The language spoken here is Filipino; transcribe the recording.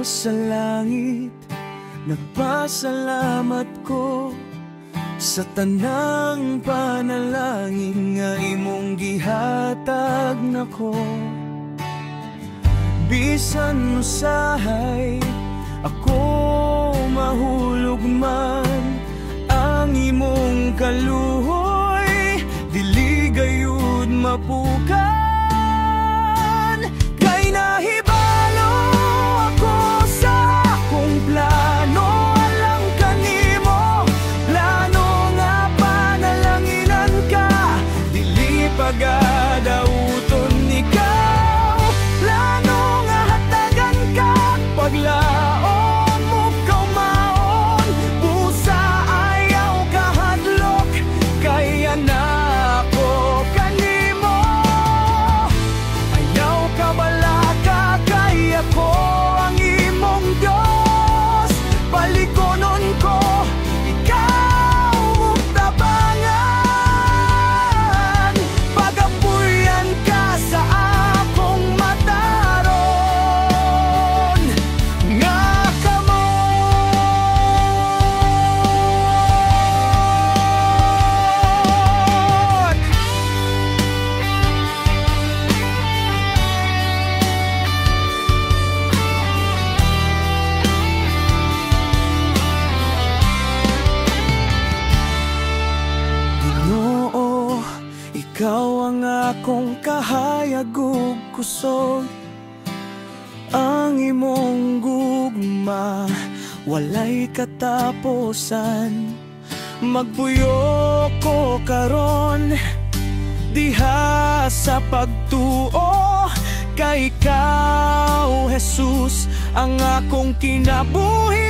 sa langit, nagpasalamat ko sa tanang panalangin nga imong gihatag nako. Bisan usahay ako mahulog man, ang imong kaluhoy dili gayud mapukan. Kay nahibalo ako sa akong plano, alang kanimo plano nga panalanginan ka, dili pagadauton ikaw, plano nga hatagan ka paglaon mo kaumaon, busa ayaw kahadlok, kaya na ako kanimo, ayaw ka balaka, kaya ko ang imong Diyos, palikonon ko ikaw tabangan, pagapuyan ka sa akong mataron nga kamot. Ginoo, ikaw ang akong kahayag ug kusog, ang imong gugma walay katapusan. Magpuyo ko karon diha sa pagtuo, kay ikaw Jesus ang akong kinabuhi.